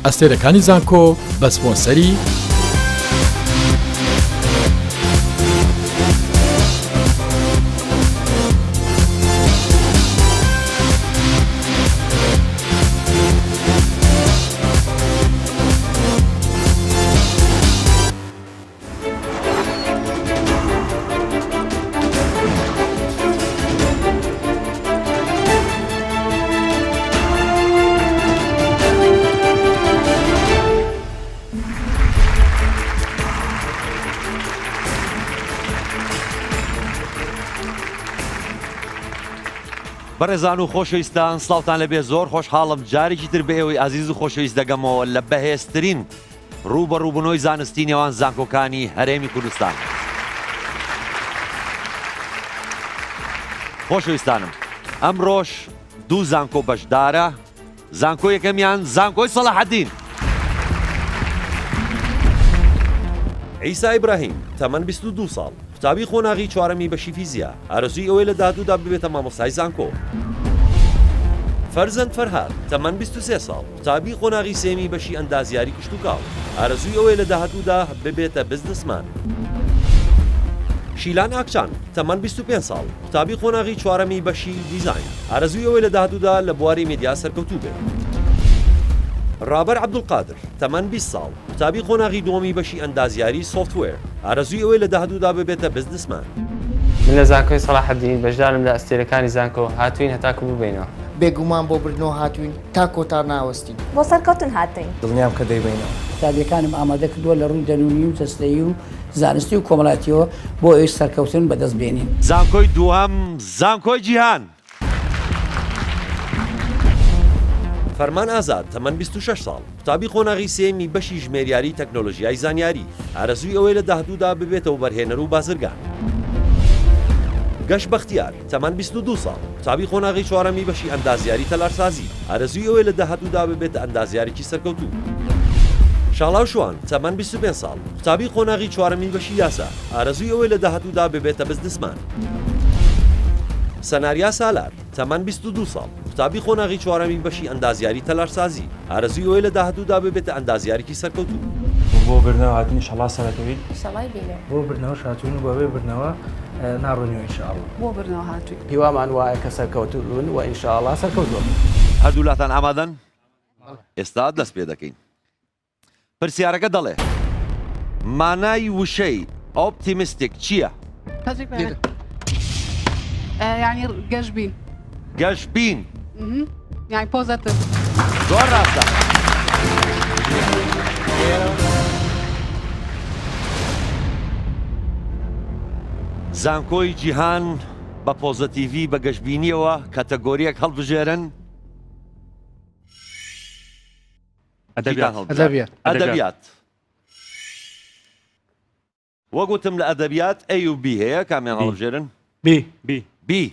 ئەستێرەکانی زانکۆ بە سپۆنسەری بەڕێزان و خۆشەویستان سڵاوتان لەبێ زۆر خۆشحاڵم جارێکی تر بە ئێوەی ئازیز و خۆشەویست دەگەمەوە لە بەهێزترین ڕوبەڕووبوونەوەی زانستی نێوان زانکۆکانی هەرێمی کوردستان. خۆشەویستانم ئەمڕۆژ دوو زانکۆ بەشدارە. زانکۆ یەکەمیان زانکۆی سەلاحەدین. عیسا ئیبراهیم تەمەن 22 ساڵ، قوتابی خۆناغی چوارەمی بەشی فیزیا، ئارەزووی ئەوەی لە داهاتوودا ببێتە مامۆستای زانکۆ. فەرزەند فەرهاد تەمەن 23 ساڵ، قوتابی خۆناغی سێمی بەشی ئەندازیاری کشت و کاڵ، ئارەزووی ئەوەی لە داهاتوودا ببێتە بزنسمان. شیلان ئاکچان تەمەن 25 ساڵ، قوتابی خۆناغی چوارەمی بەشی دیزاین، ئارەزووی ئەوەی لە داهاتوودا لە بواری مێدیا سەرکەوتوو بێت. ڕابەر عەبدولقادر تەمەن 20 ساڵ، قوتابی خۆناغی دووەمی بەشی ئەندازیاری سۆفتوێر، ئارەزووی ئەوەی لە داهاتوودا ببێتە بزنسمان. من لە زانکۆی سەلاحەدین بەشدارم لە ئەستێرەکانی زانکۆ، هاتوین هەتاکە ببینەوە. بێگومان بۆ بردنەوە هاتوین تا کۆتار ناوەستین. بۆ سەرکەوتن هاتین. دڵنیام کە دەیبینەوە. قوتابیەکانم ئامادە کردووە لە ڕووی دەنوونی و جەستەیی و زانستی و کۆمەڵاتیەوە بۆ ئەوەی سەرکەوتن بەدەست بێنین. زانکۆی دووەم زانکۆی جیهان. فەرمان ئازاد تەمەن 26 ساڵ، قوتابی خۆناغی سێمی بەشی ژمێریاری تەکنۆلۆژیای زانیاری، ئارەزووی ئەوەی لە داهاتوودا ببێتەوە بەرهێنەر و بازرگان. گەشت بەختیار تەمەن 22 ساڵ، قوتابی خۆناغی چوارەمی بەشی ئەندازیاری تەلارسازی، ئارەزووی ئەوەی لە داهاتوودا ببێتە ئەندازیارێکی سەرکەوتوو. شاڵاو شوان تەمەن 25 ساڵ، قوتابی خۆناغی چوارەمی بەشی یاسا، ئارەزووی ئەوەی لە داهاتوودا ببێتە بزنسمان. سەناریا سالار تەمەن 22 ساڵ، قوتابی خۆناغی چوارەمی بەشی ئەندازیاری تەلارسازی، ئارەزووی ئەوەی لە داهاتوودا ببێتە ئەندازیارێکی سەرکەوتوو. بۆ بردنەوە هاتنی شەڵا سەرەکەوی شەڵای بینێ. بۆ بردنەوە شاتوین و بەوێ بردنەوە ناڕۆنیەوە ئینشاءڵڵا. بۆ بردنەوە هاتووی. هیوامان وایە کە سەرکەوتون و ئینشاءڵڵا سەرکەوتووە. هەردوولاتان ئامادەن؟ ئێستا دەست پێ دەکەین. پرسیارەکە دەڵێ مانای وشەی ئۆپتیمیستیک چییە؟ یعنی گەشتبین. گەشتبین. یعنی پۆزەتیڤ. زۆر ڕاستە. زانکۆی جیهان بە پۆزەتیڤی بە گەشتبینیەوە کاتەگۆریەک هەڵبژێرن. ئەدەبیات. وەگوتم لە ئەدەبیات ئەی و بی هەیە، کامیان هەڵبژێرن؟ بی.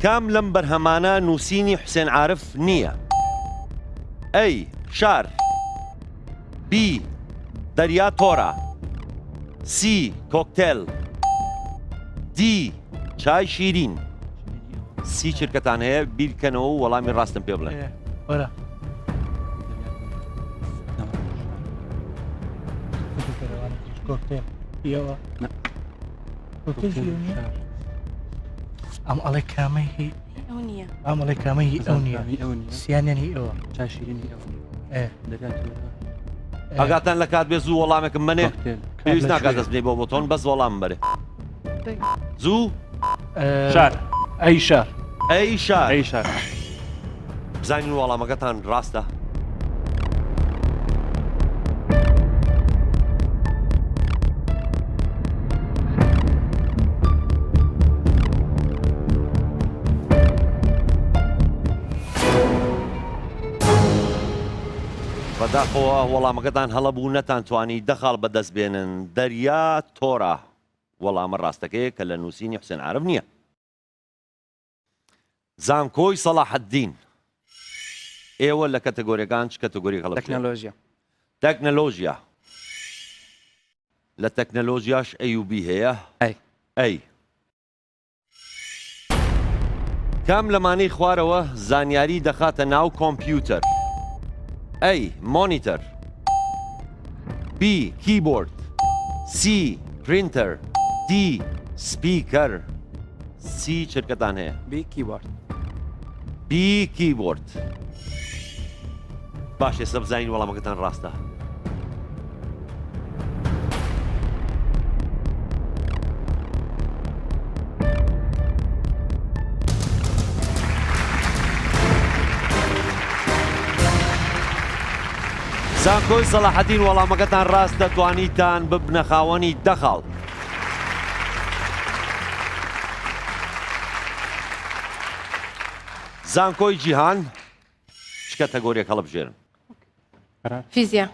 کام لەم بەرهەمانە نووسینی حوسێن عارف نییە؟ ئەی شار، بی دەریا تۆرە، سی کۆکتێل، دی چای شیرین. سی چرکەتان هەیە بیرکەنەوە و وەڵامی ڕاستم پێ بڵێن. ئەم ئەڵێ کامەی هی ئەو نییە. ئەم ئەڵێ کامەی هی ئەو نییە، سییانیان هی ئەوە ئەگاتان لە کات بێ زوو وەڵامێکم منێ پێویست ناکات دەست بێ بۆ بۆتۆن بەس وەڵام بەرێ. زوو شار ئەی شار ئەی شار بزانین وەڵامەکەتان ڕاستە؟ بەداخەوە وەڵامەکەتان هەڵەبوو نەتانتوانی دەخاڵ بەدەست بێنن. دەریا تۆرە وەڵامە ڕاستەکەیە کە لە نووسینی حوسێن عارف نییە. زانکۆی سەلاحەدین ئێوە لە کەتەگۆریەکان چ کەتەگۆری هەڵە؟ تەکنەلۆژیا. لە تەکنەلۆژیاش ئەی و بی هەیە؟ ئەی. کام لەمانەی خوارەوە زانیاری دەخاتە ناو کۆمپیوتەر؟ A. مۆنیتەر B. کیبۆرد C. پرینتەر D. سپیکەر C چرکەتان هەیە؟ بی کیبۆرد. B. کیبۆرد. باش ئێستا بزانین وەڵامەکەتان ڕاستە. زانکۆی سەلاحەدین وەڵامەکەتان ڕاست دەتوانیتان ببنە خاوەنی دەخاڵ. زانکۆی جیهان چ کەتەگۆریەک هەڵبژێرن؟ فيزياء.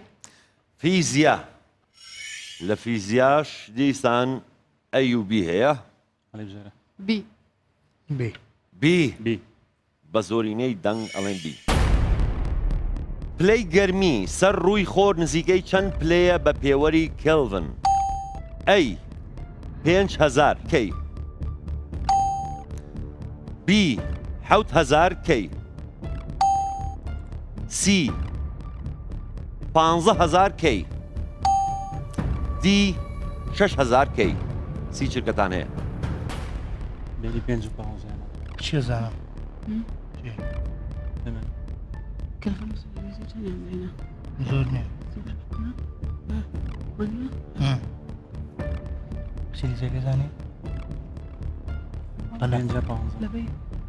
فیزیا. لە فیزیاش دیسان A و B هەیە؟ بي. بی. B. بە زۆرینەی دەنگ ئەڵێن B. پلەی گەرمی سەر ڕووی خۆر نزیکەی چەند پلەیە بە پێوەری کێلڤن؟ A. 5000 K. B. 7000 K. C. 15000 K. D. 6000 K. C چرکەتان هەیە؟ چی زانم؟ كل خمس عندنا. زۆر نییە. سیزەکە زانێ؟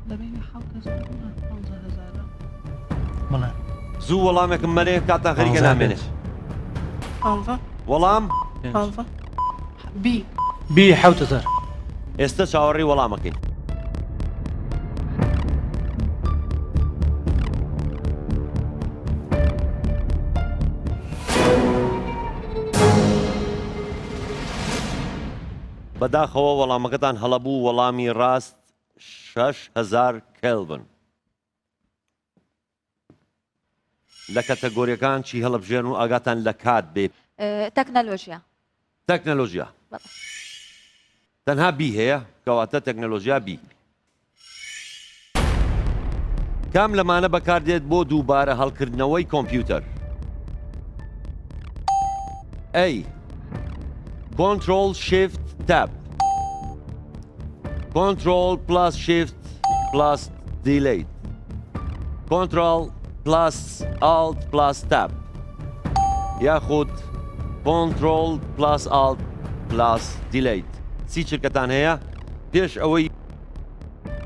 لبي حوكة زودنا 15000. بەڵێ. زوو وەڵامێکم مەرێ کاتان خەریکە نامێنێت. أنفا. وەڵام أنفا. بي. بی 7000. ئێستا چاوەڕێی وەڵامەکەین. بەداخەوە وەڵامەکەتان هەڵەبوو وەڵامی ڕاست 6000 کێلڤن. لە کەتەگۆریەکان چی هەڵبژێن و ئاگاتان لە کات بێ؟ تەکنەلۆژیا. تەکنەلۆژیا. تەنها بی هەیە کەواتە تەکنەلۆژیا بی. کام لەمانە بەکاردێت بۆ دووبارە هەڵکردنەوەی کۆمپیوتەر؟ A. Control Shift Tab. Control plus Shift plus Delete. Control plus Alt plus Tab. یاخود Control plus Alt plus Delete. سی چرکەتان هەیە؟ پێش ئەوەی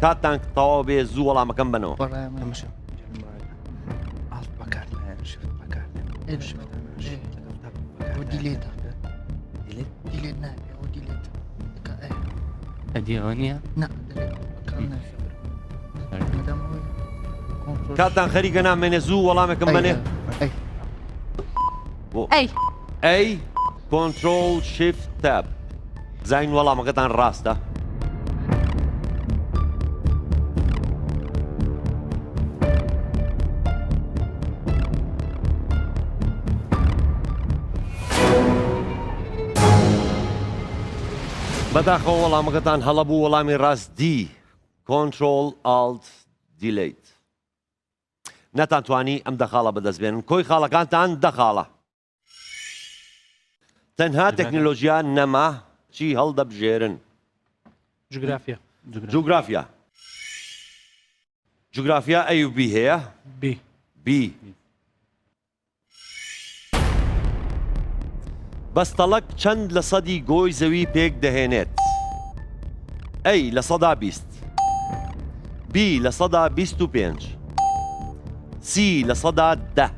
کاتتان تەواو بێ زوو وەڵامەکەم بنەوە. ئەمەشە. ئاڵت بەکارنایە شفت بەکارنێ. ئەو دیلێتە. دیلێت نابێ ئەو دیلێتە. هەدی ئەوە نییە؟ نا دەلێت بەکارنایە. مەدام ئەوەی کۆنترۆل. کاتتان خەریکە نامێنێ زوو وەڵامێکم بنێ. ئەی. A. Control Shift Tab. زین وەڵامەکەتان ڕاستە. بەداخەوە وەڵامەکەتان هەڵەبوو وەڵامی ڕاست D. Control Alt Delete. نەتانتوانی ئەم دەخاڵە بەدەستبێنن. کۆی خاڵەکانتان دەخاڵە. تەنها تەکنۆلۆژیا نەما چی هەڵدەبژێرن؟ جوگرافیا. جوگرافیا. جوگرافیا A و B هەیە؟ بی. B. بەستەڵەک چەند لە سەدی گۆی زەوی پێک دەهێنێت؟ A. لە سەدا 20. B. لە سەدا 25. C. لە سەدا 10.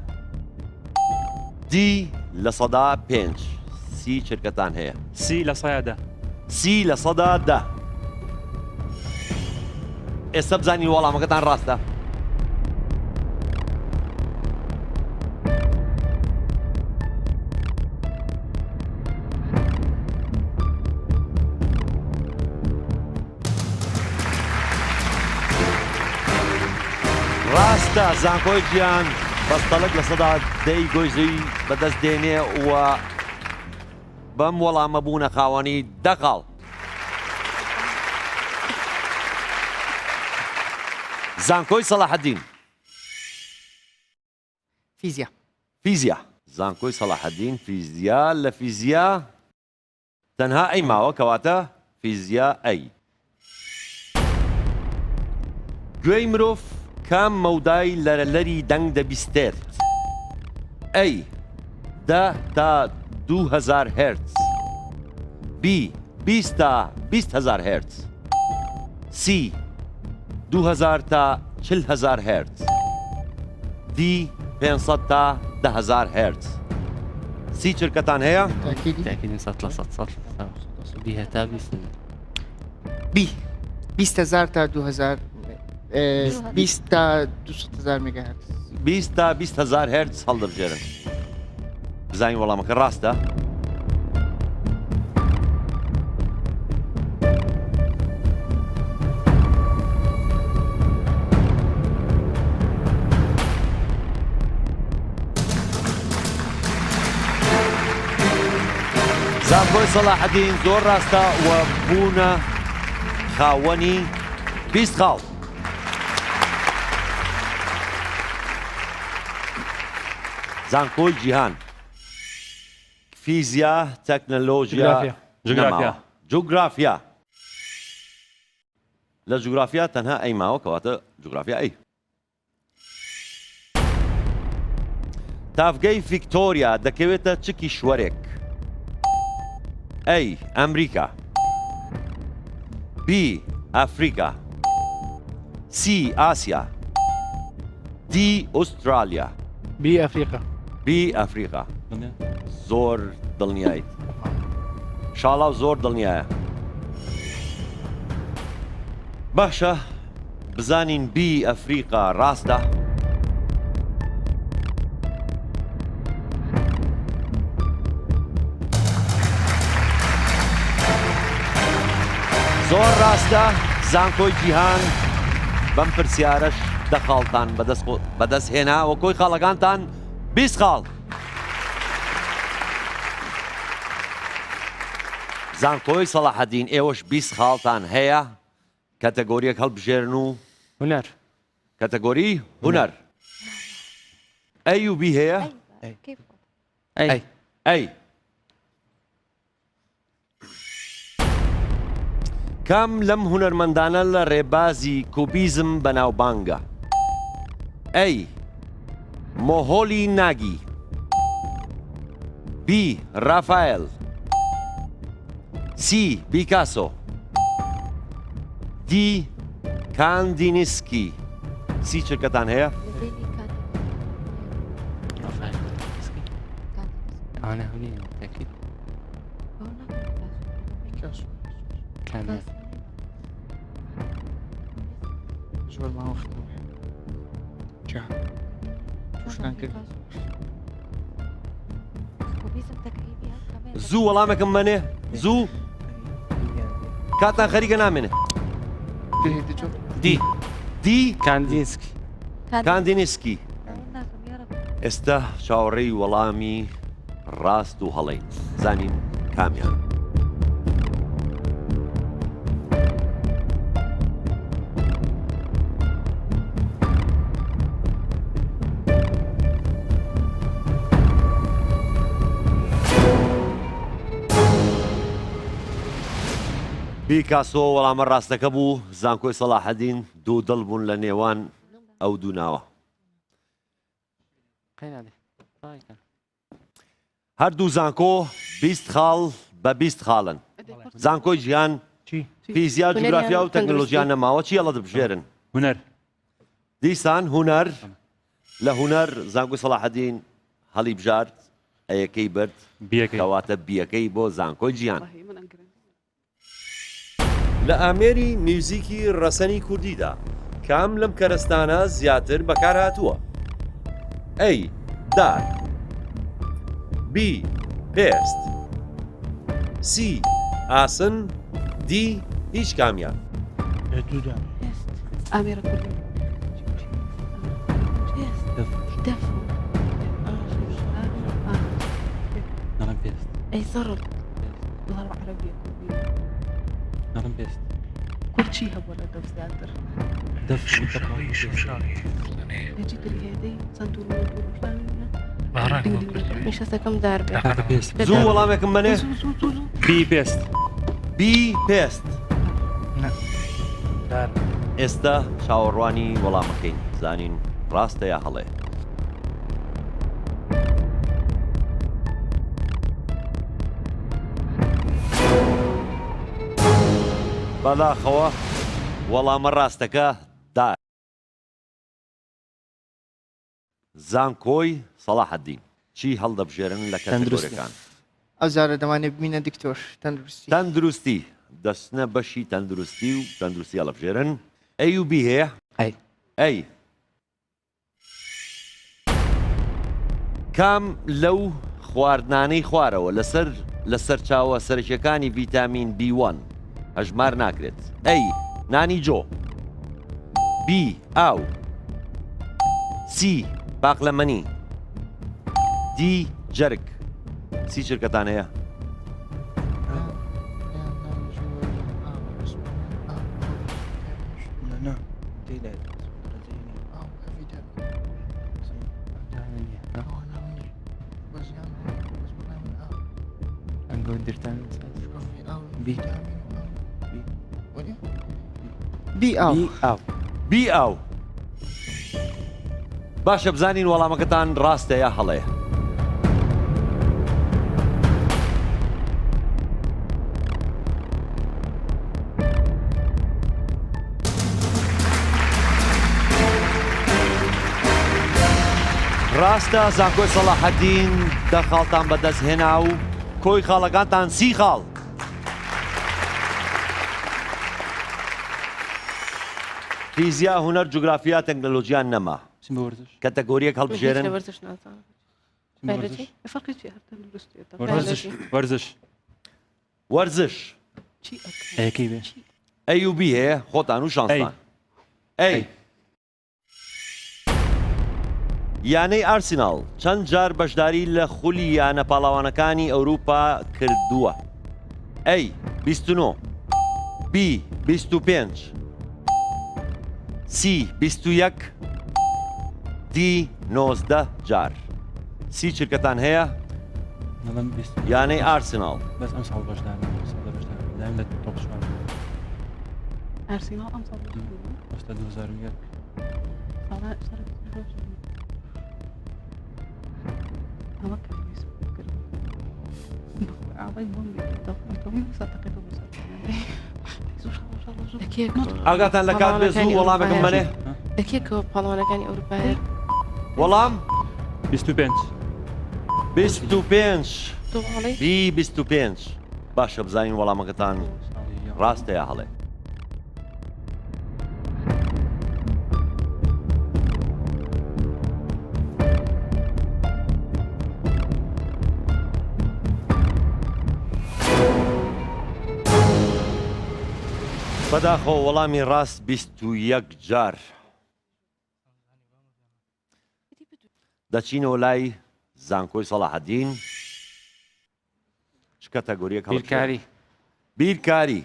D. لە سەدا 5. C چرکەتان هەیە؟ سی لە سایەدا. C لە سەدا 10. ئێستا بزانین وەڵامەکەتان ڕاستە. ڕاستە زانکۆی گیان بەستەڵک لە سەدا 10 گۆی زەوی بەدەست دێنێ و بەم وەڵامە بوونە خاوەنی دەقاڵ. زانکۆی سەلاحەدین فيزياء فیزیا زانکۆی سەلاحەدین فیزیا لە فیزیا تەنها ئەی ماوە کەواتە فیزیا ئەی گوێی مرۆڤ کام مەودای لەرەلەری دەنگ دەبیستێت ئەی 10 تا 2000 هرتز بی 20 تا 20000 هرتز سی 2000 تا 40000 هرتز دی 500 تا 10000 هرتز سی چرکەتان هەیە؟ تأكيدي تأكيد نسات لصت صار بيها تابي بي 20000 تا 2000 20 تا 200000 ميجا هرتز 20 تا 20000 هرتز هەڵدەبژێرن بزانین وەڵامەکە ڕاستە؟ زانکۆی سەلاحەدین زۆر ڕاستە و بوونە خاوەنی 20 خاڵ. زانکۆی جیهان فیزیا تەکنەلۆژیا جوگرافیا. جوگرافیا لە جوگرافیا تەنها ئەی ماوە کەواتە جوگرافیا ئەی تافگەی ڤیکتۆریا دەکەوێتە چ کیشوەرێک ئەی ئەمریکا بی ئەفریقا سی ئاسیا دی ئوسترالیا بي افريقيا بی ئەفریقا زۆر دڵنیایت شاڵاو زۆر دڵنیایە باشە بزانین بی ئەفریقا ڕاستە زۆر ڕاستە زانکۆی جیهان بەم پرسیارەش دەخاڵتان بەدەست هێنا و کۆی خاڵەکانتان 20 خاڵ زانکۆی سەلاحەدین ئێوەش 20 خاڵتان هەیە کاتەگۆریەک هەڵبژێرن و هنر کاتەگۆری هونەر ئەی و بی هەیە أي ئەی کام لەم هونەرمەندانە لە ڕێبازی کوبیزم بەناوبانگە ئەی مۆهۆلی ناگی بی ڕافایل سی پیکاسۆ دی کاندینسکی سی چرکەتان هەیە؟ أنا هوني تأكيد كان جوال ما هو مفتوح جهة وش كان كده زوو وەڵامێکم منێ زوو کاتان خەریکە نامێنێ دي دي جو دي دی كاندينسكي کاندینسکی ئێستا چاوەڕێی وەڵامی ڕاست و هەڵەی زانین کامیان پیکاسۆ وەڵامە ڕاستەکە بوو زانکۆی سەلاحەدین دوو دڵ بوون لە نێوان ئەو دوو ناوە قين عليه طيب هەردوو زانکۆ 20 خاڵ بە 20 خاڵن زانکۆی جیهان چی؟ فیزیا جوگرافیا و تەکنۆلۆژیان نەماوە چی هەڵە دەبژێرن هنر دیسان هونەر لە هونەر زانکۆی سەلاحەدین هەڵی بژارد ئەیەکەی برد بیەکەی کەواتە بیەکەی بۆ زانکۆی جیهان والله من أنقرأ لە ئامێری میوزیکی ڕەسەنی کوردیدا کام لەم کەرستانە زیاتر بەکار هاتووە ئەی دار بی پێست سی ئاسن دی هیچ کامیان دودا أميرة كلها دفع نعم بيست أي ضرب ضرب عربية نعم بيست كل چی هەبوو لە دەف زیاتر دەف متەقاعی نەجی دڵی هێدەی چەند بارانی میشەستەکەم دار بێ تاقەتە پێست زوو وەڵامێکم بنێ بی پێست بی پێست دار ئێستا چاوەڕوانی وەڵامەکەین زانین ڕاستە یا هەڵێ بەداخەوە وەڵامە ڕاستەکە دا زانکۆی سەلاحەدین چی هەڵدەبژێرن لە کەتەگۆریەکان ئەوزارە دەمانێت بمینە دکتۆر تەندروستی تەندروستی دەستنە بەشی تەندروستی و تەندروستی هەڵەبژێرن ئەی و بی هەیە ئەی ئەی کام لەو خواردنانەی خوارەوە لەسەر چاوە سەرکیەکانی ڤیتامین B1 هەژمار ناکرێت ئەی نانی جۆ بی ئاو سی باقلەمەنی دی جەرگ سی چرکەتان هەیە بی ئاو بی ئاو باشە بزانین وەڵامەکەتان ڕاستە یا هەڵەیە ڕاستە زانکۆی سەلاحەدین دە خاڵتان بەدەست هێنا و کۆی خاڵەکانتان سی خاڵ فیزیا هونەر جوگرافیا تەکنۆلۆژیان نەما کەتەگۆریەک هەڵبژێرن ورزش نازانم بایۆلۆجی فەرقی چی هەر تەندروستیەتە وەرزش چی ئەکەن ئەیەکەی بێ ئەی و بی هەیە خۆتان و شانستان ئەی یانەی ئارسیناڵ چەند جار بەشداری لە خولی یانە پاڵاوانەکانی ئەوروپا کردووە ئەی 29 بی 25 سی 21 دی 19 جار سی چرکەتان هەیە یانەی ئارسیناڵ بەس ئەم ساڵ بەشدار دایم لە تۆپ شوان ئارسیناڵ ئەم ساڵ ئەستا 2001 ساڵە سەر ئەوە کەویست کرد ئاوای بۆم ئاگاتان لە کات بێ زوو وەڵامێکم بنێ دەکێکەوە پاڵەوانەکانی ئەوروپای وەڵام 25 25 تۆ هەڵی بی 25 باشە بزانین وەڵامەکەتان ڕاستە یا هەڵێ بەداخەوە وەڵامی ڕاست 21 جار دەچینەوە لای زانکۆی سەلاحەدین چ کەتەگۆریەک بیرکاری بیرکاری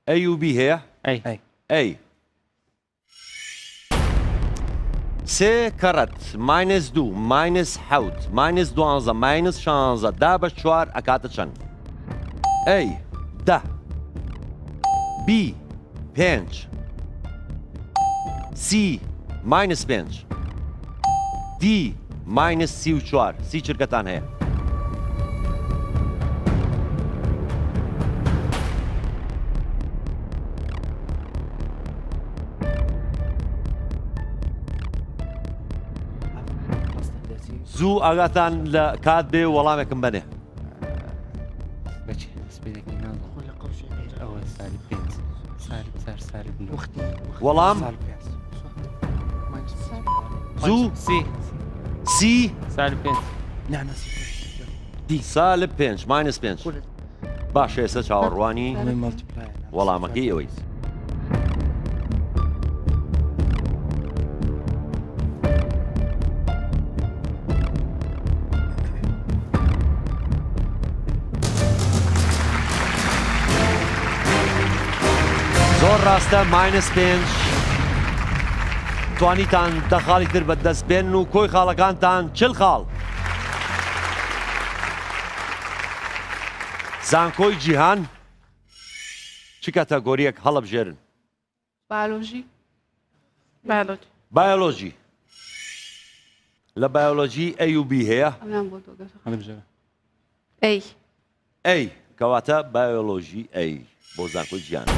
ئەی و بی هەیە ئەی ئەی سێ کەڕەت ماینس 2 ماینس 7 ماینس 12 ماینس 16 دا بە 4 ئەکاتە چەند ئەی 10 بی 5 سی ماینس 5 دی ماینس 34 سی چرکەتان هەیە زوو ئاگاتان لە کات بێ وەڵامێکم بنێ بەچی سپێدێکی ناڵە ئەوە سالی پێنج ساری وەڵام زوو سی سالی پێنج سالب 5 ماینس 5 باشە ئێستا چاوەڕوانی وەڵامەکەی ئەوەی ڕاستە ماینس 5 توانیتان دە خاڵی تر بەدەست بێن و کۆی خاڵەکانتان 40 خاڵ. زانکۆی جیهان چ کاتەگۆریەک هەڵەبژێرن؟ بایۆلۆژی. بایۆلۆژی. بایۆلۆژی. لە بایۆلۆژی A و B هەیە؟ ئەمیان بۆ تۆ گەشە. هەڵبژێرە. ئەی. A کەواتە بایۆلۆژی A بۆ زانکۆی جیهان.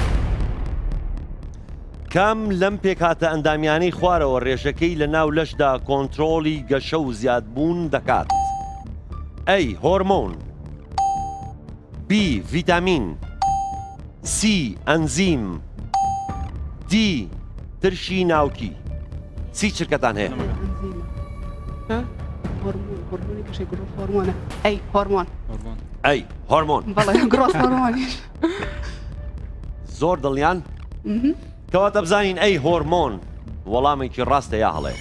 کام لەم پێکاتە ئەندامیانەی خوارەوە ڕێژەکەی لە ناو لەشدا کۆنتترۆلی گەشە و زیادبوون دەکات. A هۆرمۆن، B ڤیتامین، C ئەنزیم، D ترشی ناوکی. چی چرکەتان هەیە؟ هۆرمۆن هۆرمۆنی کەشەی گرۆس هۆرمۆنە. ئەی هۆرمۆن. هۆرمۆن. ئەی هۆرمۆن. بەڵێ گرۆس هۆرمۆنیش. زۆر دڵیان؟ کەواتە بزانین ئەی هۆرمۆن وەڵامێکی ڕاستە یا هەڵەیە.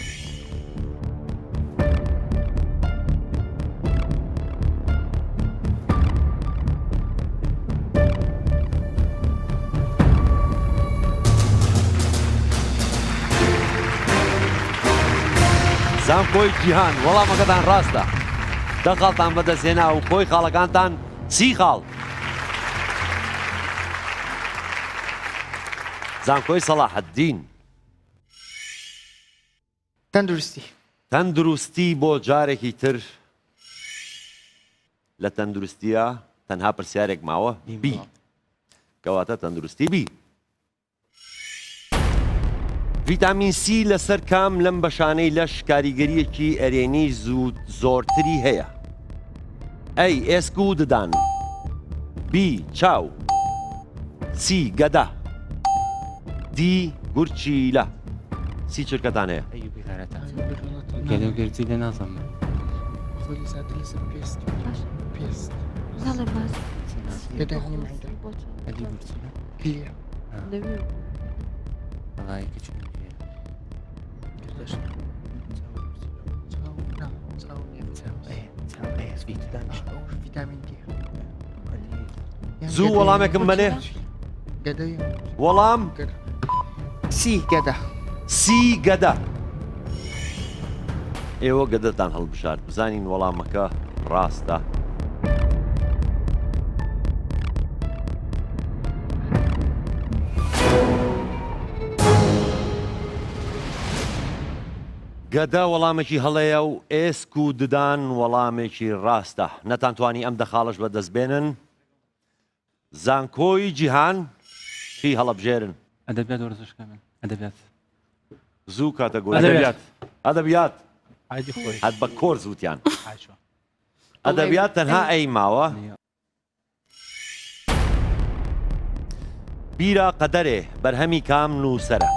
زانکۆی جیهان وەڵامەکەتان ڕاستە. دە خاڵتان بەدەستهێنا و کۆی خاڵەکانتان 30 خاڵ. زانکۆی سەلاحەددین تەندروستی. تەندروستی بۆ جارێکی تر لە تەندروستیە تەنها پرسیارێک ماوە بی کەواتە تەندروستی بی. ڤیتامین سی لەسەر کام لەم بەشانەی لەش کاریگەریەکی ئەرێنی زۆرتری هەیە؟ ئەی ئێسک و ددان، بی چاو، سی گەدە، دی گورچی لە. سی چرکەتان هەیە؟ گەلێ و گرجی لێ نازانم. خۆی زیاتر لەسەر پێست. پێست. ناڵێ باز. گەدەنی معدە. ئەدی گورجی لە؟ کلیە. لەوێ. وەڵای کچم هەیە. ڤیتامین دی. زوو وەڵامێکم بنێ. گەدەی. وەڵام سی گەدە. سی گەدە. ئێوە گەدەتان هەڵبژارد بزانین وەڵامەکە ڕاستە. گەدە وەڵامێکی هەڵەیە و ئێسک و ددان وەڵامێکی ڕاستە. نەتانتوانی ئەم دەخاڵش بەدەستبێنن. زانکۆی جیهان چی هەڵەبژێرن؟ ئەدەبیات وەرزشکە من. ئەدەبیات. زوو کاتەگۆری. ئەدەبیات. ئەدەبیات. عادی خۆی. هەت بە کۆر زووتیان. عاشۆ. ئەدەبیات تەنها ئەی ماوە. بیرە قەدەرێ بەرهەمی کام نووسەرە؟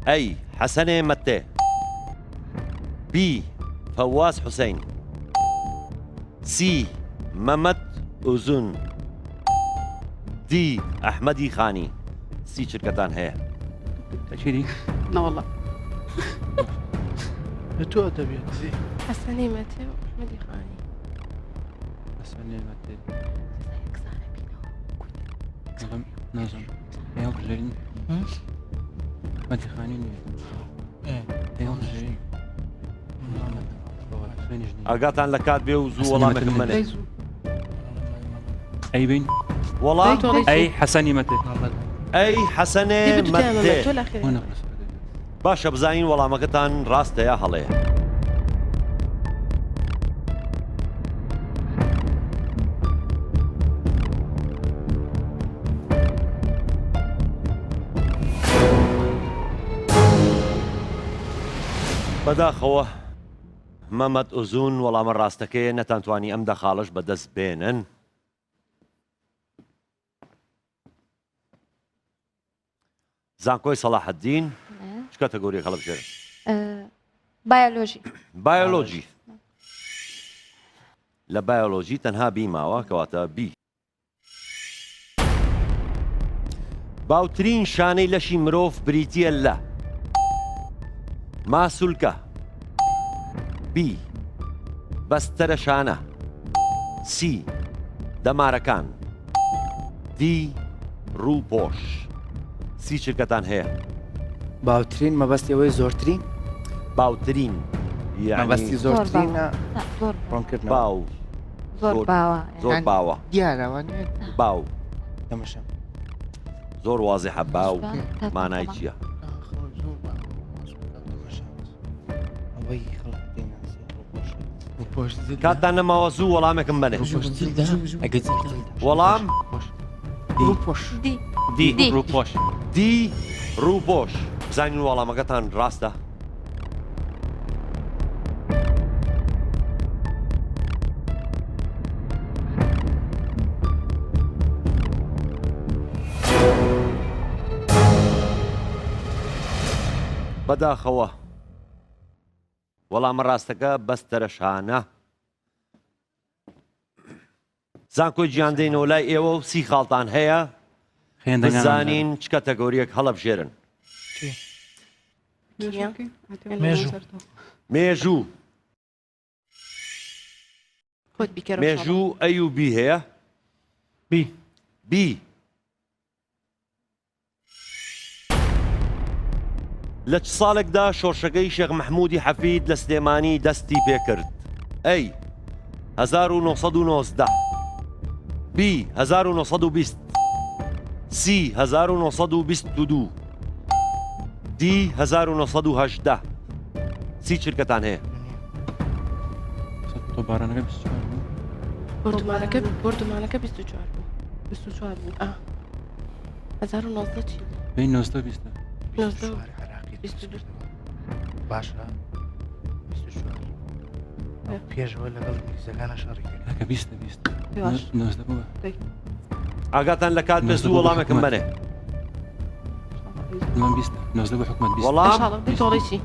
ئەی حەسەنێ مەتێ، بی فەواز حوسەین، سی مەمەد ئوزون، دی ئەحمەدی خانی. سی چرکەتان هەیە؟ تەچیری؟ نەوەڵە. تو ئەدەبێت. حەسەنی مەتێ و ئەحمەدی خانی. ئەسەنێ مەتێ. نازم. ئێوە بژێرین؟ ئەحمەدی خانی نییە. ئێوە بژێرین؟ ئاگاتان لە کات بێ و زوو وەڵامێکم بنێ. ئەی بین؟ وەڵام ئەی حەسەنی مەتێ. ئەی حەسەنێ مەتێ. وە نەقرس. باشە بزانین وەڵامەکەتان ڕاستە یا هەڵەیە. بەداخەوە مەمەد ئوزون وەڵامە ڕاستەکەیە نەتانتوانی ئەم دەخاڵش بەدەست بێنن. زانکۆی سەلاحەددین چ کاتەگۆریەک هەڵبژێرن؟ بایۆلۆژی. بایۆلۆژی. لە بایۆلۆژی تەنها بی ماوە کەواتە بی. باوترین شانەی لەشی مرۆڤ بریتیە لە؟ ماسوولکە، بی بەستەرە شانە، سی دەمارەکان، دی ڕووپۆش. سی چرکەتان هەیە باوترین مەبەستی ئەوەی زۆرترین باوترین مەبەستی زۆرترین زۆر ڕوونکردن باو زۆر باوە زۆر باوە دیارەوانێت باو تەمەشا زۆر وازیحە باو مانای چییە ئەوەی خەڵک دێناسی ڕووپۆش کاتتان نەماوە زوو وەڵامێکم بنێ وەڵام ڕووپۆش دی دی ڕووپۆش دی ڕووپۆش بزانین وەڵامەکەتان ڕاستە بەداخەوە وەڵامە ڕاستەکە بەستەرەشانە زانکۆی گیان دێنەوە لای ئێوە و سی خاڵتان هەیە بزانین چ کەتەگۆریەک هەڵەبژێرن مێژوو خۆت بیکەرە مێژوو ئەی و بی هەیە بی لە چ ساڵێکدا شۆرشەکەی شێخ مەحموودی حەفید لە سلێمانی دەستی پێکرد ئەی 1990 بی 1920 سی 1922 دی 1970 سی چرکەتان هەیە بردمانەکە 24 بوو 24 بوو 1990 چی؟ 1920 باشە پێشەوە لەگەڵ میزەکانە شەڕێکەکە 20 ئاگاتان لە کات بێ زوو وەڵامێکم بنێ وەڵام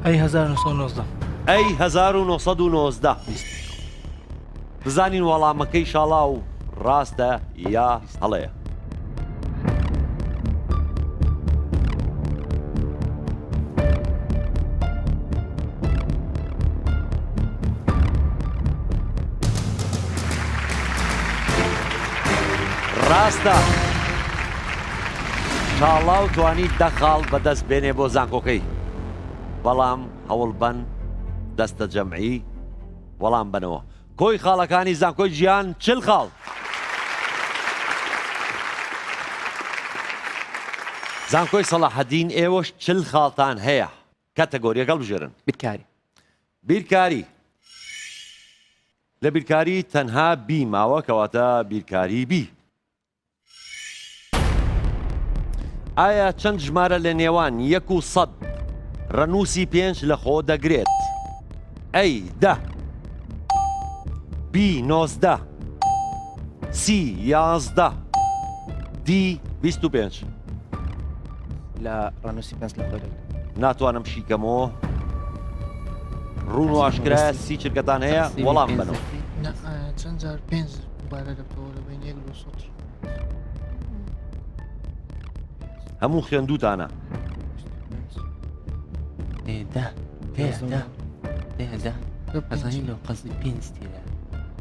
ئەی 1990 ئەی 1990 بزانین وەڵامەکەی شاڵا و ڕاستە یا هەڵەیە ڕاستە شاڵاو توانی دەخاڵ بەدەست بێنێ بۆ زانکۆکەی بەڵام هەوڵ بەن دەستە جەمعی وەڵام بنەوە کۆی خاڵەکانی زانکۆی گیان چل خاڵ زانکۆی سەلاحەدین ئێوەش چل خاڵتان هەیە کاتەگۆریەکە بژێرن بیرکاری لە بیرکاری تەنها بی ماوە کەواتە بیرکاری بی ئایا چەند ژمارە لە نێوان 100 ڕەنووسی 5 لە خۆ دەگرێت ئەی 10 بی 19 سی 11 دی 25 لە ڕەنووسی 5 لە خۆ ناتوانم شیکەمەوە ڕوون و ئاشکرایە سی چرکەتان هەیە وەڵام بنەوە چەند جار 5 بارە دەبتەوە لە بین 1 و 100 هەموو خوێندووتانە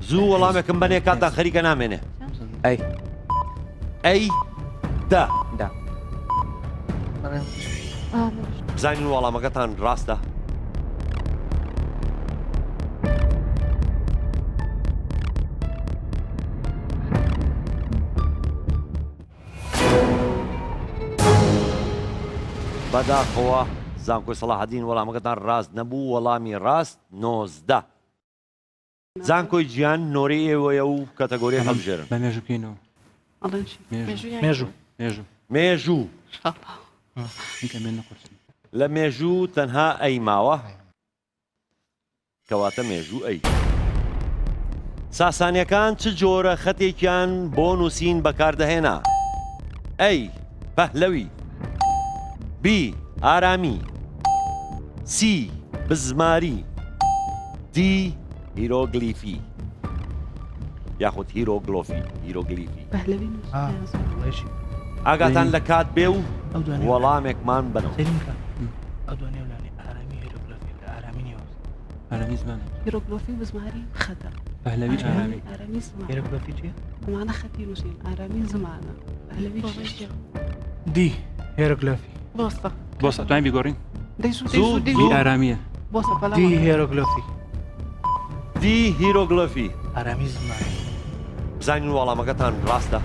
زوو وەڵامێکم بنێ کاتان خەریکە نامێنێ ئەی دا بزانین وەڵامەکەتان ڕاستە بەداخەوە زانکۆی سەلاحەدین وەڵامەکەتان ڕاست نەبوو وەڵامی ڕاست 19 زانکۆی گیان نۆرەی ئێوەیە و کەتەگۆریە هەڵبژێرن بە مێژوو بکەینەوە مێژوو لە مێژوو تەنها ئەی ماوە کەواتە مێژوو ئەی ساسانیەکان چ جۆرە خەتێکیان بۆ نووسین بەکاردەهێنا ئەی پەهلەوی بی ئارامی سی بزماری دی هیرۆگلیفی یاخود هیرۆگلیفی ئاگاتان لە کات بێ و وەڵامێکمان بنەوە ئارامی زمانە هیرۆگلۆفی بزماری خەتە پەهلەوی ئارامی زمانە هیرۆگلۆفی چیە؟ ئەمانە خەتی نووسین ئارامی زمانە پەهلەوی دی هێرۆگلۆفی بۆسە بۆسە توانین بیگۆڕین دەیسو زوو دەیسو زوو ئارامیە بۆسە بەڵام دی هێرۆگلۆفی دی هیرۆگلۆفی ئارامی زمان بزانین وەڵامەکەتان ڕاستە.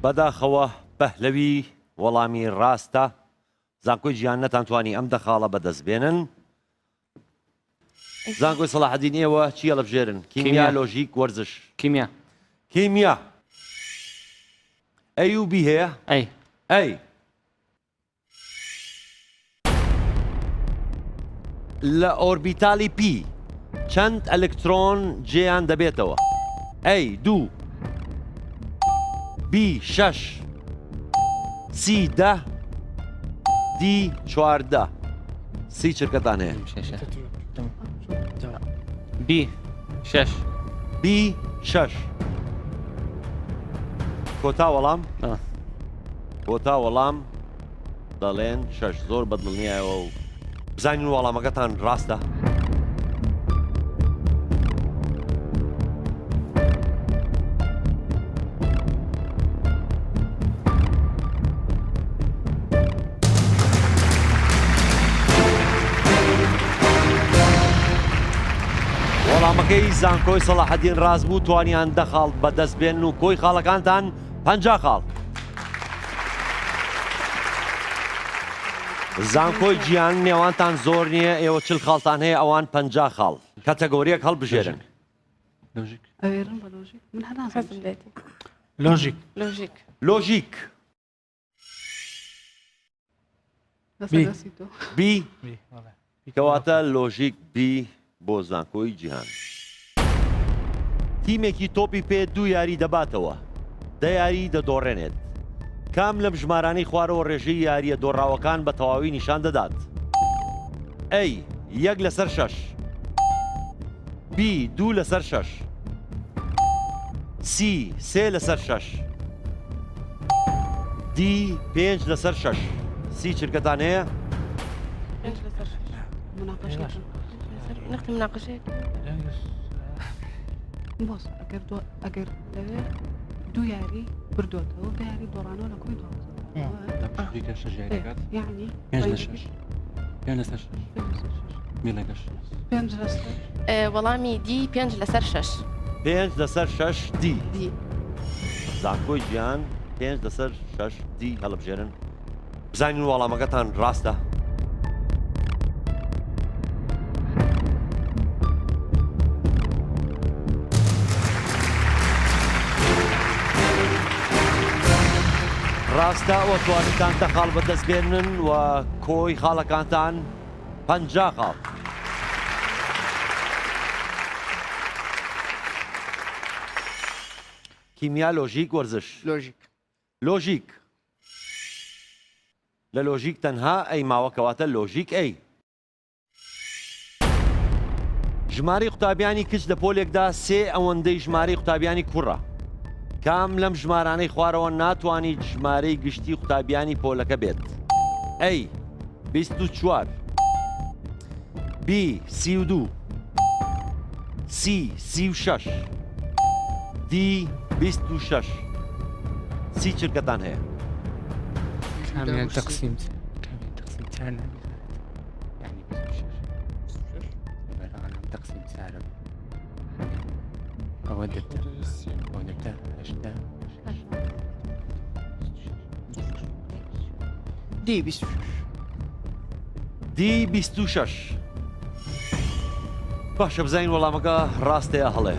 بەداخەوە پەهلەوی وەڵامی ڕاستە. زانکۆی گیان نەتانتوانی ئەم دەخاڵە بەدەست بێنن. زانکۆی سەلاحەدین ئێوە چی هەڵبژێرن؟ کیمیا، لۆژیک، وەرزش. كيمياء کیمیا. ئەی و بی هەیە؟ أي ئەی لە ئۆربیتالی پی چەند ئەلکترۆن جێیان دەبێتەوە؟ ئەی 2 بی 6 سی 10 دی 14 سی چرکەتان هەیە؟ بي شش بی 6 کۆتا وەڵام؟ کۆتا وەڵام دەڵێن 6 زۆر بەدڵنیایەوە و بزانین وەڵامەکەتان ڕاستە. وەڵامەکەی زانکۆی سەلاحەدین ڕاست بوو، توانیان دەخاڵ بەدەست بێن و کۆی خاڵەکانتان 50 خاڵ. زانکۆی گیان نێوانتان زۆر نییە، ئێوە 40 خاڵتان هەیە، ئەوان 50 خاڵ. کاتەگۆریەک هەڵبژێرن. لۆژیک ئەوێرن بە لۆژیک من حەزم هەنازم لێتی لۆژیک لۆژیک لۆژیک. لەسەرسی تۆ بی بی وەڵێ کەواتە لۆژیک بی بۆ زانکۆی جیهان. تیمێکی تۆپی پێ 2 یاری دەباتەوە، 10 یاری دەدۆڕێنێت. کام لەم ژمارانەی خوارەوە ڕێژەی یاریە دۆڕاوەکان بە تەواوی نیشان دەدات؟ ئەی 1 لەسەر 6 بی 2 لەسەر 6 سی 3 لەسەر 6 دی 5 لەسەر 6 سی چرکەتان هەیە؟ مناقەشەکەم نختم مناقشەیەک بۆس ئەگەر دەوێت 2 یاری بردوێتەوە 2 یاری دۆڕانەوە لە کوی لە شەش یاریەکەات یعنی 5 لە 6 5 لەسەر 6 میلەکە 5 لەسەر وەڵامی دی 5 لەسەر 6 5 لەسەر 6 دی. دی زانکۆی گیان 5 لەسەر 6 دی هەڵبژێرن. بزانین وەڵامەکەتان ڕاستە. ڕاستە ئەوە توانیتان دەخاڵ بەدەست بێنن و کۆی خاڵەکانتان 50 خاڵ. کیمیا، لۆژیک، وەرزش. لۆژیک لۆژیک. لە لۆژیک تەنها ئەی ماوەکەواتە لۆژیک ئەی. ژمارەی قوتابیانی کچ لە پۆلێکدا 3 ئەوەندەی ژمارەی قوتابیانی کوڕە. کام لەم ژمارانەی خوارەوە ناتوانیت ژمارەی گشتی قوتابیانی پۆلەکە بێت؟ ئەی 24 بی 32 سی 36 دی 26 سی چرکەتان هەیە؟ كامل تقسيم ثاني يعني 26 أنا تقسيم سالب أودت 8 دي 26 دی 26 باشە بزانین وەڵامەکە ڕاستەیە هەڵێ.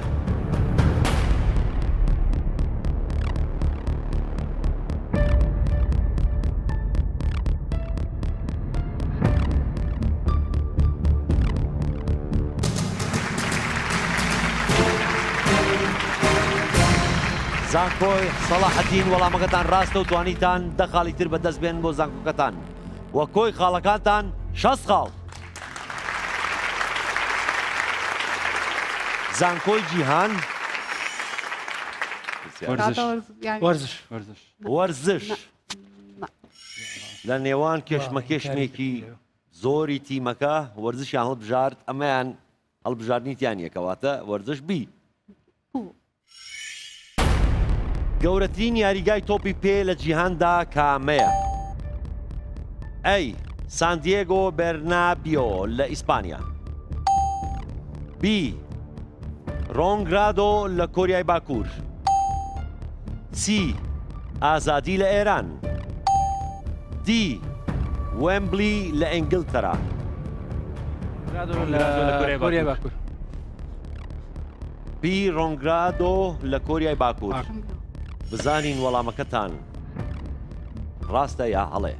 زانکۆی سەلاحەدین وەڵامەکەتان ڕاستە و توانیتان 10 خاڵی تر بەدەست بێن بۆ زانکۆکەتان وە کۆی خاڵەکانتان 6 خاڵ. زانکۆی جیهان وەرزش وەرزش وەرزش لە نێوان کێشمەکێشمێکی زۆری تیمەکە وەرزشیان هەڵبژارد ئەمەیان هەڵبژاردنیتیان یەکەواتە وەرزش بی گەورەترین یاریگای تۆپی پێ لە جیهاندا کامەیە؟ ئەی سانتیاگۆ بێرنابیۆ لە ئیسپانیا، بی ڕۆنگرادۆ لە کۆریای باکوور، سی ئازادی لە ئێران، دی وێمبلی لە ئینگلتەرا. کۆریای باکوور. بی ڕۆنگرادۆ لە کۆریای باکوور. بزانین وەڵامەکەتان ڕاستە یا هەڵێ؟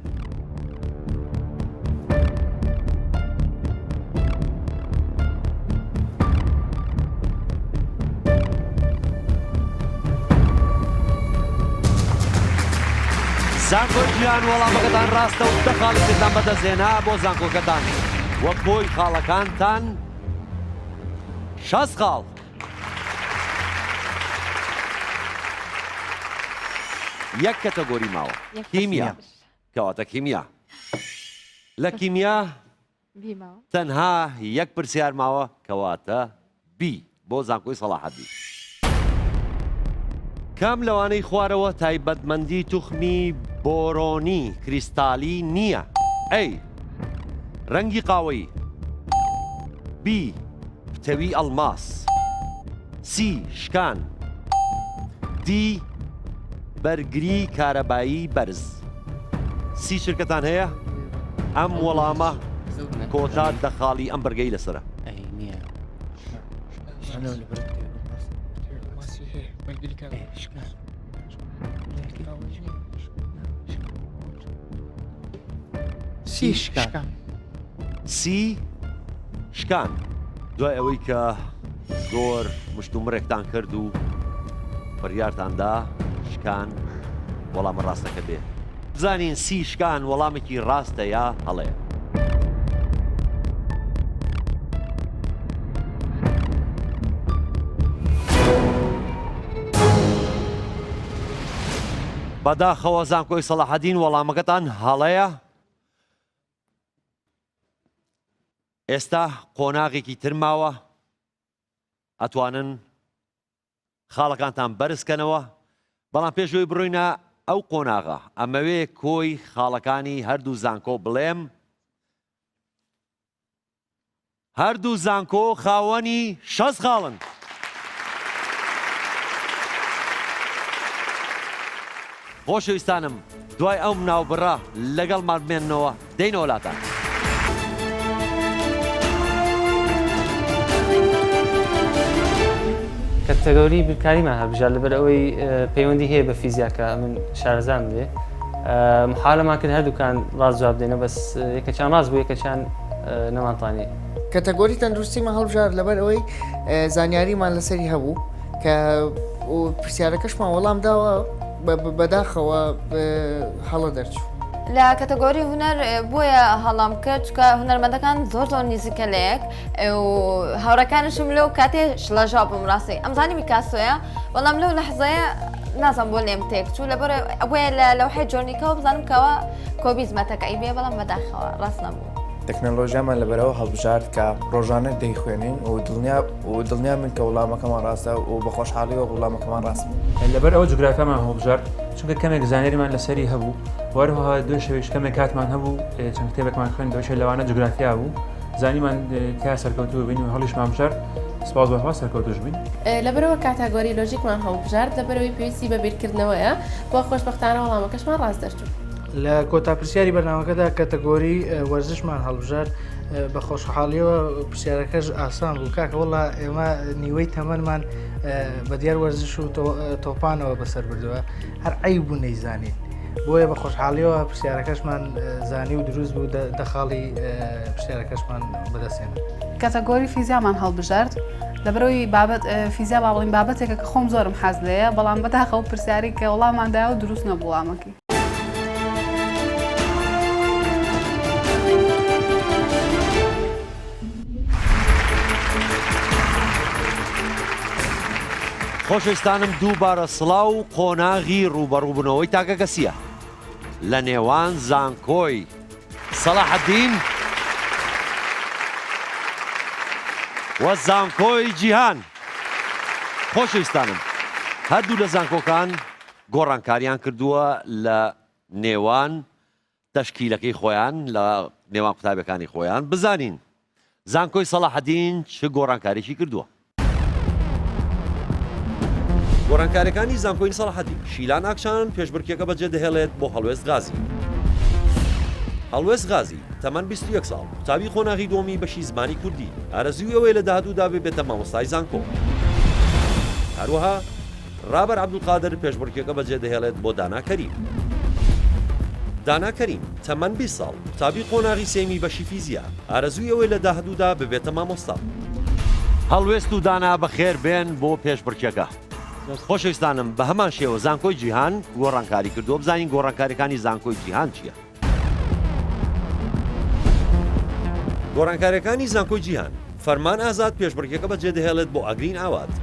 زانکۆ گیان وەڵامەکەتان ڕاستە و دە خاڵێکتان بەدەستێنا بۆ زانکۆکەتان وەک بۆی خاڵەکانتان 6 خاڵ. یەک کەتەگۆری ماوە کیمیا، کەواتە کیمیا. لە کیمیا تەنها یەک پرسیار ماوە کەواتە بی بۆ زانکۆی سەلاحەدین. کام لەوانەی خوارەوە تایبەتمەندی توخمی بۆرۆنی کریستالی نییە؟ ئەی ڕەنگی قاوەیی، بی پتەوی ئەڵماس، سی شکان، دی بەرگری کارەبایی بەرز. سی شرکەتان هەیە؟ ئەم وەڵامە کۆتا دەخاڵی ئەم بەرگەی لەسرە. سی شکان. سی شکان. دوای ئەوەی کە زۆر مشتومڕێکتان کرد و بڕیارتاندا شکان وەڵامە ڕاستەکە بێ. بزانین سی شکان وەڵامێکی ڕاستە یا هەڵەیە؟ بەداخەوە زانکۆی سەلاحەدین وەڵامەکەتان هەڵەیە. ئێستا قۆناغێکی تر ماوە ئەتوانن خاڵەکانتان بەرزکەنەوە، بەڵام پێشەوەی بڕۆینە ئەو قۆناغە ئەمەوێ کۆی خاڵەکانی هەردوو زانکۆ بڵێم. هەردوو زانکۆ خاوەنی 6 خاڵن. خۆشەویستانم دوای ئەو ناوبڕە لەگەڵمان بمێننەوە دەینەوە لاتان. کەتەگۆری بیرکاریمان هەڵبژار لەبەر ئەوەی پەیوەندی هەیە بە فیزیاکە من شارەزان بێ محالەمان کرد هەردووکان ڕاست جواب دێنە بەس یەکەچیان ڕاست بوو یەکەچیان نەمانتوانێ. کەتەگۆری تەندروستیمان هەڵبژار لەبەر ئەوەی زانیاریمان لەسەری هەبوو کە پرسیارەکەشمان وەڵام داوە بەداخەوە هەڵە دەرچوو. لە کەتەگۆری هونەر بۆیە هەڵام کرد چکە هونەرمەندەکان زۆر نزیکە لەیەک و هاوڕەکانشم لەو کاتێ شڵەژاو بم ڕاستی ئەمزانی میکاسۆیە بەڵام لەو لەحزەیە نازم بۆ لێم تێک چوو لەبەر ئەوەیە لە لەوحەی جۆرنیکەوە بزانم کەوە کۆبیزمەتەکەی بێ بەڵام بەداخەوە ڕاست نەبوو. تەکنەلۆژیامان لەبەرەوە هەڵبژارد کە ڕۆژانە دەیخوێنین و دڵنیا من کە وڵامەکەمان ڕاستە و بە خۆشحاڵیەوە وڵامەکەمان ڕاست بوو. لەبەر ئەوە جوگرافیامان هەڵبژارد چونکە کەمێک زانیاریمان لەسەری هەبوو وەروەها دوێ شەویش کەمێک کاتمان هەبوو چەند کتێبێکمان خوێن دۆشە لەوانە جوگرافیا بوو زانیمان تیا سەرکەوتوو ببین و هەڵیشمان بژارد سپاس بەخوا سەرکەوتوش بین. لەبەرەوە کاتاگۆری لۆژیکمان هەڵبژارد لەبەرەوەی پێویستی بە بیرکردنەوەیە بۆ خۆشبەختانە وەڵامەکەشمان ڕاست دەرچوو. لە کۆتا پرسیاری بەرنامەکەدا کەتەگۆری وەرزشمان هەڵبژار بە خۆشحاڵیەوە پرسیارەکەش ئاسان بوو کاکە وەڵا ئێمە نیوەی تەمەنمان بە دیار وەرزش و تۆپانەوە بەسەر بردووە هەر عەیب بوو نەیزانین بۆیە بە خۆشحاڵیەوە پرسیارەکەشمان زانی و دروست بوو دەخاڵی پرسیارەکەشمان بەدەستێنن. کەتەگۆری فیزیامان هەڵبژارد لەبەرەوەی بابەت فیزیا باڵین بابەتێکە کە خۆم زۆرم حەز لێیە بەڵام بەداخەوە پرسیاری کە وەڵاماندایە و دروست نەبوو وەڵامەکەی. خۆشەویستانم دووبارە سڵاو و قۆناغی ڕوبەڕووبوونەوەی تاکە کەسیە؟ لە نێوان زانکۆی سەلاحەدین وە زانکۆی جیهان. خۆشەویستانم، هەردوو لە زانکۆکان گۆڕانکاریان کردووە لە نێوان تەشکیلەکەی خۆیان لە نێوان قوتابیەکانی خۆیان. بزانین زانکۆی سەلاحەدین چ گۆڕانکاریشی کردووە. گۆڕانکاریەکانی زانکۆی سەلاحەدین: شیلان ئاکشان پێشبڕکێکە بەجێ دەهێڵێت بۆ هەڵوێست غازی. هەڵوێست غازی تەمەەن 21 ساڵ، قوتابی خۆناغی دۆمی بەشی زمانی کوردی، ئارەزووی ئەوەی لە داهاتوودا بێتە مامۆستای زانکۆ. هەروەها ڕابەر عەبدولقادر پێشبڕکێکە بەجێ دەهێڵێت بۆ دانا کەریم. دانا کەریم تەمەەن 20 ساڵ، قوتابی خۆناغی سێمی بەشی فیزیا، ئارەزووی ئەوەی لە داهاتوودا ببێتە مامۆستا. هەڵوێست و دانا بەخێر بێن بۆ پێشبڕکێکە. خۆشەویستانم، بە هەمان شێوە زانکۆی جیهان گۆڕانکاری کردو. بزانین گۆڕانکاریەکانی زانکۆی جیهان چییە؟ گۆڕانکاریەکانی زانکۆی جیهان: فەرمان ئازاد پێشبڕکێکە بەجێ دەهێڵێت بۆ ئاگرین ئاوات.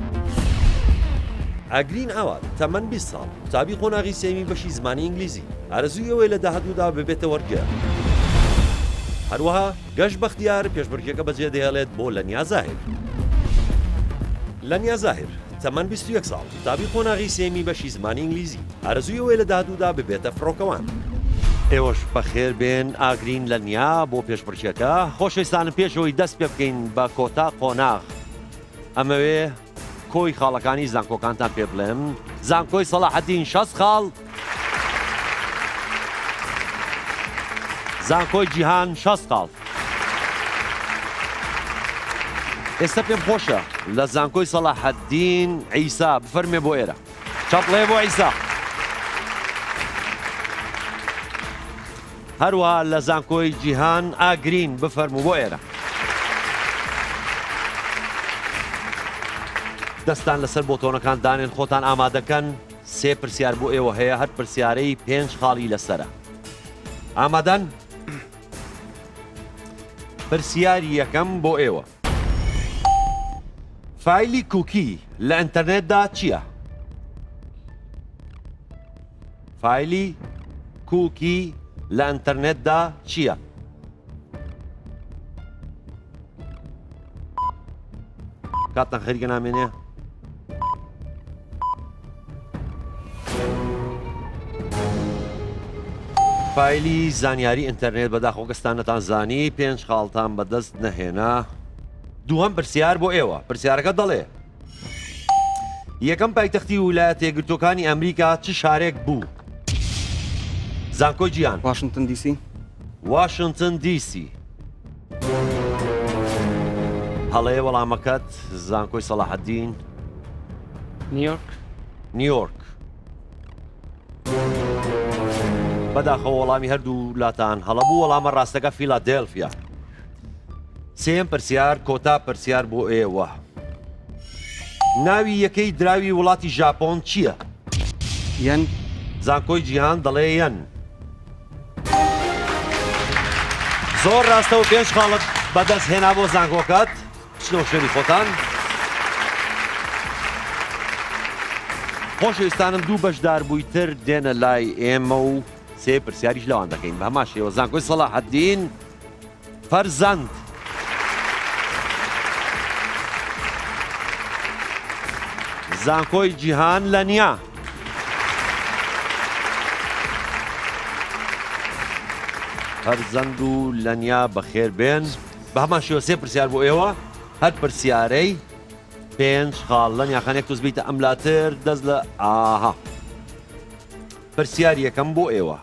ئاگرین ئاوات تەمەەن 20 ساڵ، قوتابی خۆناغی سێمی بەشی زمانی ئینگلیزی، ئارەزووی ئەوەی لە داهاتوودا ببێتە وەرگێر. هەروەها گەشت بەختیار پێشبڕکێکە بەجێ دەهێڵێت بۆ لەنیا زاهر. لەنیا زاهر تەمەەن 21 ساڵ، قوتابی خۆناغی سێمی بەشی زمانی ئینگلیزی، ئارەزووی ئەوەی لە داهاتوودا ببێتە فڕۆکەوان. ئێوەش بەخێر بێن ئاگرین لەنیا بۆ پێشبڕکێکە. خۆشەویستانم، پێشەوەی دەست پێ بکەین بە کۆتا قۆناغ، ئەمەوێ کۆی خاڵەکانی زانکۆکانتان پێ بڵێم. زانکۆی سەلاحەدین 60 خاڵ، زانکۆی جیهان 60 خاڵ. ئێستا پێم خۆشە لە زانکۆی سەلاحەدین عیسا بفەرمێ بۆ ئێرە. چاپڵێ بۆ عیسا. هەروە لە زانکۆی جیهان ئاگرین بفەرموو بۆ ئێرە. دەستان لەسەر بۆتۆنەکان دانێن، خۆتان ئامادەکەن. 3 پرسیار بۆ ئێوە هەیە، هەر پرسیارەی 5 خاڵی لەسرە. ئامادەن؟ پرسیاری یەکەم بۆ ئێوە: فایلی کوکی لە ئینتەرنێتدا چییە؟ فایلی کوکی لە ئینتەرنێتدا چییە؟ کاتتان خەریکە نامێنێ؟ فایلی زانیاری ئینتەرنێت بەداخۆ گەستانەتان زانی. 5 خاڵتان بەدەست نەهێنا. دووهەم پرسیار بۆ ئێوە. پرسیارەکە دەڵێ: یەکەم پایتەختی ویلایەتە یەکگرتووەکانی ئەمریکا چ شارێک بوو؟ زانکۆی جیهان: واشنگتن دیسی. واشنگتن دیسی. هەڵەیە وەڵامەکەت زانکۆی سەلاحەدین. نیویۆرک. نیویۆرک. بەداخەوە وەڵامی هەردوو لاتان هەڵەبوو. وەڵامە ڕاستەکە فیلادێلفیا. سێم پرسیار کۆتا پرسیار بۆ ئێوە: ناوی یەکەی دراوی وڵاتی ژاپۆن چییە؟ یەن. زانکۆی جیهان دەڵێ یەن. زۆر ڕاستەوە 5 خاڵت بەدەست هێنا بۆ زانکۆکات. چنەوە شوێنی خۆتان. خۆشەویستانم، 2 بەشدار بوویتر دێنە لای ئێمە و 3 پرسیاریش لەوان دەکەین. بە هەمان شێوە زانکۆی سەلاحەدین: فەرزەند. زانکۆی جیهان لەنیا. فەرزەند و لەنیا بەخێر بێن. بە هەمان شێوە 3 پرسیار بۆ ئێوە، هەر پرسیارەی 5 خاڵ. لەنیاخانێک توز بیتە ئەملاتر دەست لە ئاها. پرسیاری یەکەم بۆ ئێوە: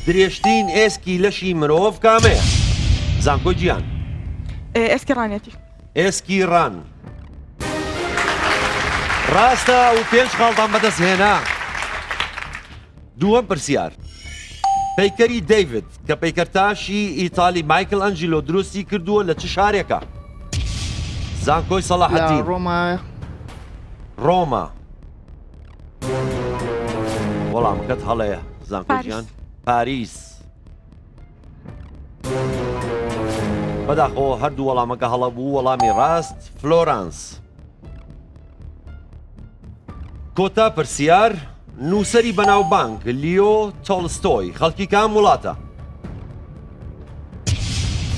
درێژترین ئێسکی لەشی مرۆڤ کامەیە؟ زانکۆی جیهان: ئێسکی ڕانێتی. ئێسکی ڕان. ڕاستە و 5 خاڵتان بەدەست هێنا. دووەم پرسیار: پەیکەری دەیڤد کە پەیکەرتاشی ئیتالی مایکل ئەنجلۆ دروستی کردووە لە چ شارێکە؟ زانکۆی سەلاحەدین: ڕۆما. وەڵامەکەت هەڵەیە زانکۆی جیهان. پاریس. بەداخەوە هەردوو وەڵامەکە هەڵە بوو. وەڵامی ڕاست فلۆرانس. کۆتا پرسیار نووسری بەناوبانگ لیۆ تۆڵستۆی خەڵکی کام وڵاتە؟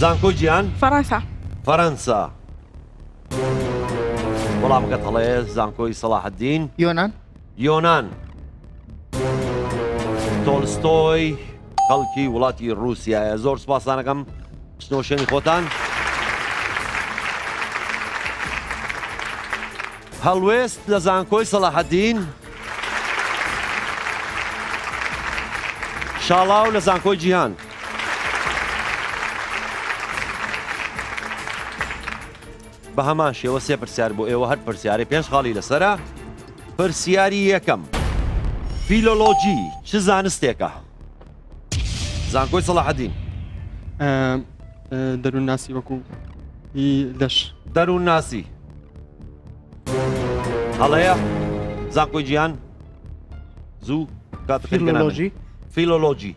زانکۆی گیان فرنسا فەرەنسا. وەڵامەکەت هەڵەیە زانکۆی سەلاحەدین يونان یۆنان. تۆلستۆی خەڵکی وڵاتی رووسایە. زۆر سوپاسانەکەم شنۆشێنی خۆتان. هەڵوێست لە زانکۆی سەلاحەدین، شاڵاو لە زانکۆی جیهان. بە هەمان شێوە سێ پرسیار بۆ ئێوە، هەر پرسیاری 5 خاڵی لەسەرە. پرسیاری یەکەم، فیلۆلۆجی چ زانستێکە؟ زانکۆی سەلاحەدین. دەروون ناسی وەکو لەش. دەروون ناسی. هەڵەیە زانکۆی گیان زوو فیلۆلۆژی. فیلۆلۆجی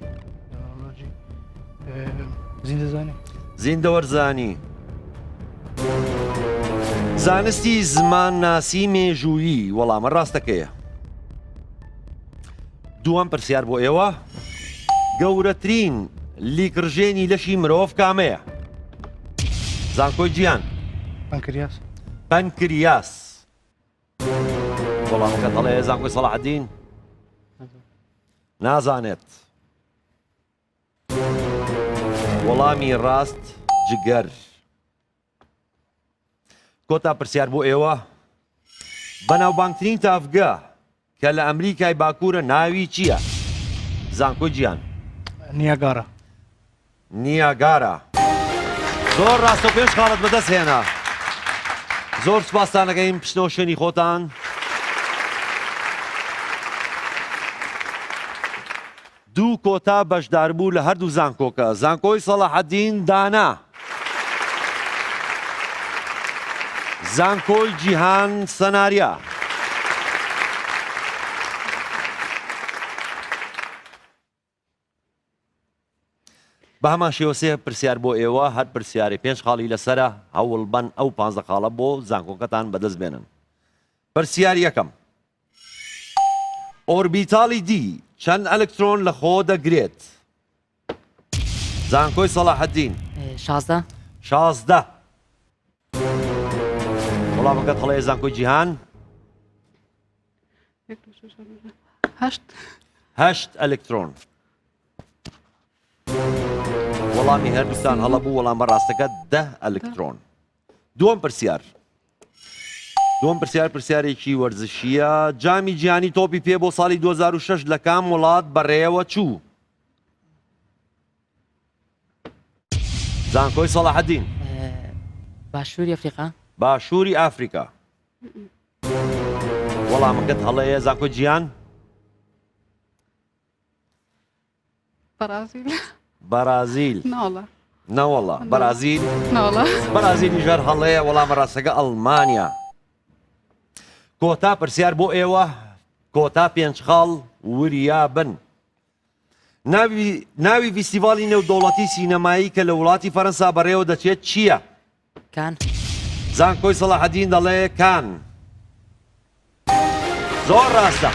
زیندەزانی. زیندەوەرزانی. زانستی زمان ناسی مێژوویی وەڵامە ڕاستەکەیە. دووەم پرسیار بۆ ئێوە، گەورەترین لیکڕژێنی لەشی مرۆڤ کامەیە؟ زانکۆی گیان. پەنکریاس. پەنکریاس. وەڵامەکەت هەڵەیە زانکۆی سەلاحەدین؟ نازانێت. وەڵامی ڕاست جگەر. کۆتا پرسیار بۆ ئێوە، بەناوبانگترین تافگە کە لە ئەمریکای باکوورە ناوی چییە؟ زانکۆی گیان. نیاگارا. نیاگارا. زۆر ڕاستە، 5 خاڵت بەدەست هێنا. زۆر سوپاسانەکەیم پشتنەوەشێنی خۆتان. دوو کۆتا بەشدار بوو لە هەردوو زانکۆکە. زانکۆی سەلاحەدین دانا، زانکۆی جیهان سەناریا. بە هەمان شێوە سێ پرسیار بۆ ئێوە، هەر پرسیاری 5 خاڵی لەسرە. هەوڵ بەن ئەو 15 خاڵە بۆ زانکۆکەتان بەدەست بێنن. پرسیاری یەکەم، ئۆربیتاڵی دی چەند ئەلکترۆن لە خۆ دەگرێت؟ زانکۆی سەلاحەدین. 16. 16. وەڵامەکەت هەڵەیە زانکۆی جیهان؟ 8 ئەلکترۆن. وەڵامی هەردووستان هەڵە بوو، وەڵامە ڕاستەکە 10 ئەلکترۆن. دووەم پرسیار. دووەم پرسیار پرسیارێکی وەرزشیە. جامی جیهانی تۆپی پێ بۆ ساڵی 2006 لە کام وڵات بەڕێوە چوو؟ زانکۆی سەلاحەدین. باشووری ئەفریقا. باشووری ئافریقا. وەڵامەکەت هەڵەیە زانکۆی جیهان؟ برازیل. برازیل. ناڵە. نەوەڵە برازیل. ناڵە. برازیلی ژەر هەڵەیە. وەڵامە ڕاستەکە ئەڵمانیا. کۆتا پرسیار بۆ ئێوە، کۆتا 5 خاڵ وریا بن. ناوی فیستیڤاڵی نێودەوڵەتی سینەمایی کە لە وڵاتی فەرەنسا بەڕێوە دەچێت چییە؟ کان. زانکۆی سەلاحەدین دەڵێ کان. زۆر ڕاستە.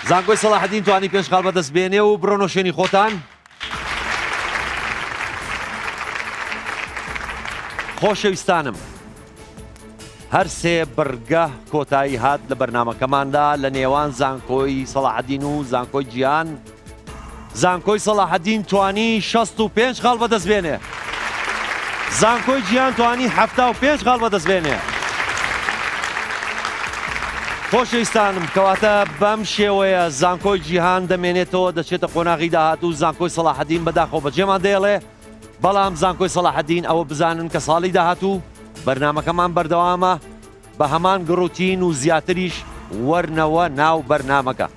زانکۆی سەلاحەدین توانی 5 خاڵ بەدەست بێنێ و بڕۆنە شوێنی خۆتان. خۆشەویستانم، هەر سێ بەرگە کۆتایی هات لە بەرنامەکەماندا لە نێوان زانکۆی سەلاحەدین و زانکۆی جیهان. زانکۆی سەلاحەدین توانی 65 خاڵ بەدەست بێنێ. زانکۆی جیهان توانی 75 خاڵ بەدەست بێنێ. خۆشەویستانم، کەواتە بەم شێوەیە زانکۆی جیهان دەمێنێتەوە، دەچێتە قۆناغی داهاتوو. زانکۆی سەلاحەدین بەداخۆ بەجێمان دێڵێ، بەڵام زانکۆی سەلاحەدین ئەوە بزانن کە ساڵی داهاتوو بەرنامەکەمان بەردەوامە، بە هەمان گڕوتین و زیاتریش وەرنەوە ناو بەرنامەکە.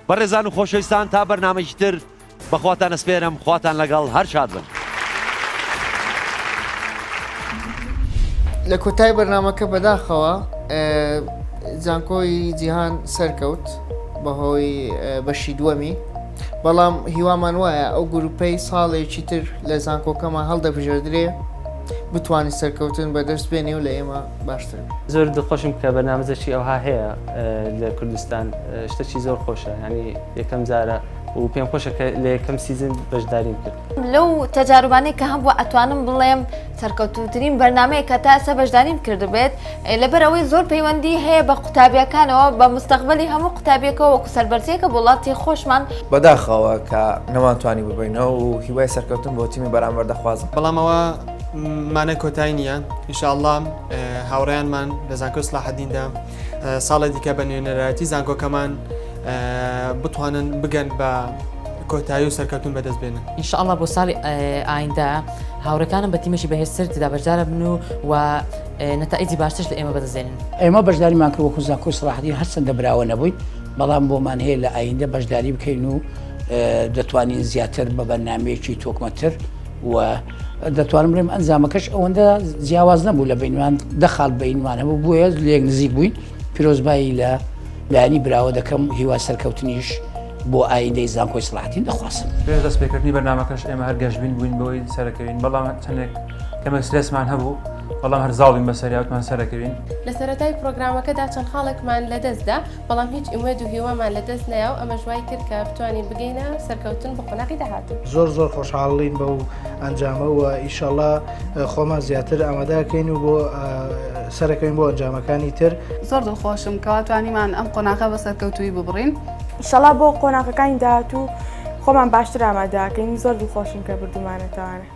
بەڕێزان و خۆشەویستان، تا بەرنامەی تر بەخواتان ئەسپێرم، خواتان لەگەڵ، هەر شاد بن. لە کۆتای بەرنامەکە بەداخەوە زانکۆی جیهان سەرکەوت بەهۆی بەشی دووەمی، بەڵام هیوامان وایە ئەو گروپەی ساڵێکی تر لە زانکۆکەمان هەڵدەبژێردرێ بتوانانی سەرکەوتن بەدەست بێنێ و لە ئێمە باشتر. زۆر دڵخۆشم کە بەنامەزەکی ئەوها هەیە لە کوردستان شتێکی زۆر خۆشە ینی یەکەم جارە و پێم خۆشە کە لە یەکەم سیزن بەشداریم کرد. لەو تەجاروبانەی کە هەبووە ئەتوانم بڵێم سەرکەوتوترین بەرنمەیە کە تا ئێستا بەشداریم کرد بێت لەبەر ئەوەی زۆر پەیوەندی هەیە بە قوتابیەکانەوە بە مستەقبەلی هەموو قوتابیەکەەوە وەکو سەربەرزیەکە وڵاتی خۆشمان بەداخەوە کە نەمانتوانی ببینەوە و هیوای سەرکەوتن بۆ تیمی بەرامبەر دەخوازم. بەڵامەوە مانە کۆتایی نییە ئینشاءالله هاوڕێیانمان لە زانکۆ سلاحەدیندا ساڵی دیکە بە نوێنەرایەتی زانکۆکەمان بتوانن بگەن بە کۆتایی و سەرکەوتن بەدەست بێنن. ئینشاءالله بۆ ساڵی ئایندا هاوڕەکانم بە تیمەشی بەهێزتر تدا بەشدارە بن و نەتائیجی باشترش لە ئێمە بەدەستێنن. ئێمە بەشداریمان کرد وەکو زانکۆی سلاحەدین هەرچەندە براوە نەبووین بەڵام بۆمان هەیە لە ئایندە بەشداری بکەین و دەتوانین زیاتر بە بەرنامەیەکی تۆکمەتر و دەتوانم بڵێم ئەنجامەکەش ئەوەندە جیاواز نەبوو لە بینوان دەخاڵ بینوان هەبوو بۆیە لێک نزیک بووین پیرۆزبایی لە لایانی براوە دەکەم هیوا سەرکەوتنیش بۆ ئایندەی زانکۆی سلاحەدین دەخواستم. پێش دەستپێکردنی بەرنامەکەش ئێمە هەر گەشتبین بووین بۆی سەرەکەوین بەڵام چەندێک کەمێک سرێسمان هەبوو بەڵام هەر زاڵین بەسەریاوتمان سەرەکەوین. لە سەرەتای پرۆگرامەکەدا چەند خاڵێکمان لەدەستدا بەڵام هیچ ئومێد و هیوامان لەدەست نایە و ئەمە ژوای کرد کە بتوانین بگەینە سەرکەوتن بە قۆناغی داهاتوو. زۆر خۆشحاڵین بەو ئەنجامە و ئیشەڵڵا خۆمان زیاتر ئامادەکەین و بۆ سەرەکەین بۆ ئەنجامەکانی تر. زۆر دڵخۆشم کەوا توانیمان ئەم قۆناغە بە سەرکەوتووی ببڕین. ئیشەڵڵا بۆ قۆناغەکانی داهاتوو خۆمان باشتر ئامادەکەین زۆر دڵخۆشین کە بردومانەتەوانە.